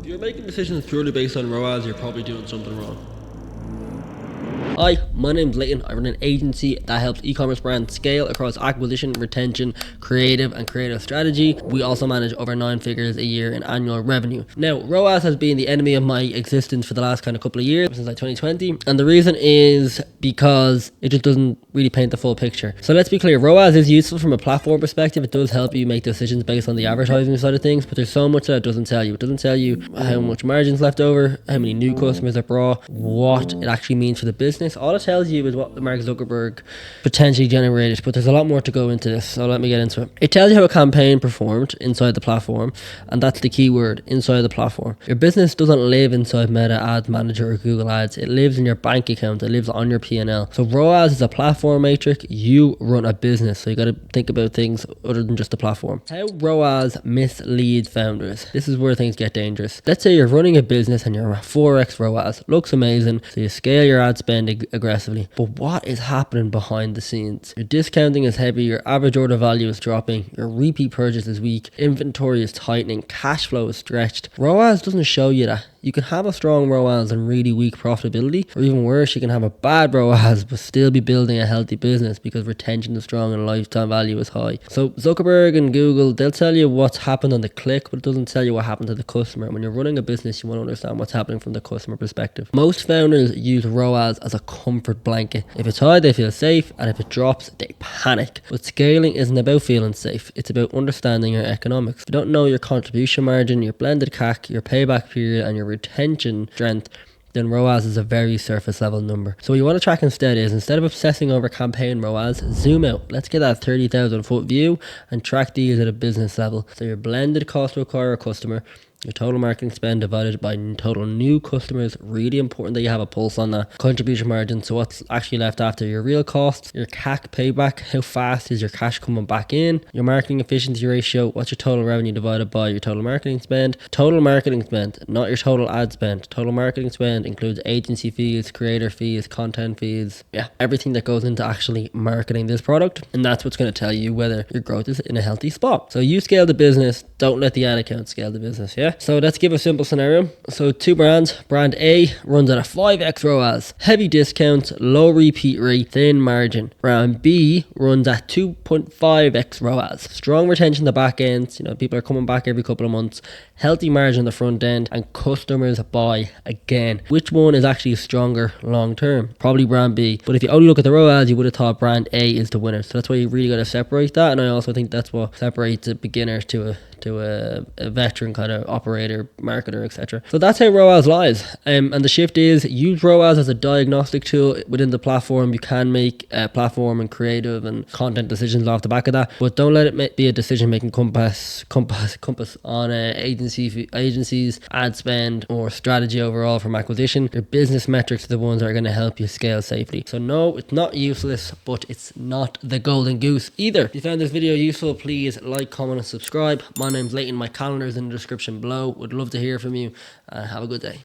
If you're making decisions purely based on ROAS, you're probably doing something wrong. Hi, my name's Leighton. I run an agency that helps e-commerce brands scale across acquisition, retention, creative and creative strategy. We also manage over 9 figures a year in annual revenue. Now, ROAS has been the enemy of my existence for the last kind of couple of years, since like 2020. And the reason is because it just doesn't really paint the full picture. So let's be clear, ROAS is useful from a platform perspective. It does help you make decisions based on the advertising side of things, but there's so much that it doesn't tell you. It doesn't tell you how much margin's left over, how many new customers are brought, what it actually means for the business. All it tells you is what the Mark Zuckerberg potentially generated, but there's a lot more to go into this, so let me get into it. It tells you how a campaign performed inside the platform, and that's the key word, inside the platform. Your business doesn't live inside Meta Ads Manager or Google Ads. It lives in your bank account. It lives on your P&L. So ROAS is a platform metric. You run a business, so you got to think about things other than just the platform. How ROAS misleads founders. This is where things get dangerous. Let's say you're running a business and you're at 4x ROAS. Looks amazing, so you scale your ad spend aggressively, but what is happening behind the scenes? Your discounting is heavy, your average order value is dropping, your repeat purchase is weak, inventory is tightening, cash flow is stretched. ROAS doesn't show you that. You can have a strong ROAS and really weak profitability, or even worse, you can have a bad ROAS but still be building a healthy business because retention is strong and lifetime value is high. So Zuckerberg and Google, they'll tell you what's happened on the click, but it doesn't tell you what happened to the customer. And when you're running a business, you want to understand what's happening from the customer perspective. Most founders use ROAS as a comfort blanket. If it's high, they feel safe, and if it drops, they panic. But scaling isn't about feeling safe. It's about understanding your economics. If you don't know your contribution margin, your blended CAC, your payback period, and your retention strength, then ROAS is a very surface level number. So what you want to track instead is, instead of obsessing over campaign ROAS, zoom out. Let's get that 30,000 foot view and track these at a business level. So your blended cost to acquire a customer, your total marketing spend divided by total new customers. Really important that you have a pulse on that. Contribution margin, so what's actually left after your real costs. Your CAC payback, how fast is your cash coming back in. Your marketing efficiency ratio, what's your total revenue divided by your total marketing spend. Total marketing spend, not your total ad spend. Total marketing spend includes agency fees, creator fees, content fees, everything that goes into actually marketing this product. And that's what's going to tell you whether your growth is in a healthy spot. So you scale the business, don't let the ad account scale the business. So let's give a simple scenario. So two brands. Brand A runs at a 5x ROAS, heavy discount, low repeat rate, thin margin. Brand B runs at 2.5x ROAS, strong retention in the back end. People are coming back every couple of months, healthy margin in the front end, and customers buy again. Which one is actually stronger long term? Probably brand B. But if you only look at the ROAS, you would have thought brand A is the winner. So that's why you really got to separate that. And I also think that's what separates a beginner to a veteran kind of operator, marketer, etc. So that's how ROAS lies. And the shift is, use ROAS as a diagnostic tool within the platform. You can make platform and creative and content decisions off the back of that, but don't let it be a decision-making compass on agencies, ad spend, or strategy overall from acquisition. Your business metrics are the ones that are going to help you scale safely. So no, it's not useless, but it's not the golden goose either. If you found this video useful, please like, comment, and subscribe. My name's Leighton. My calendar is in the description below. Would love to hear from you. Have a good day.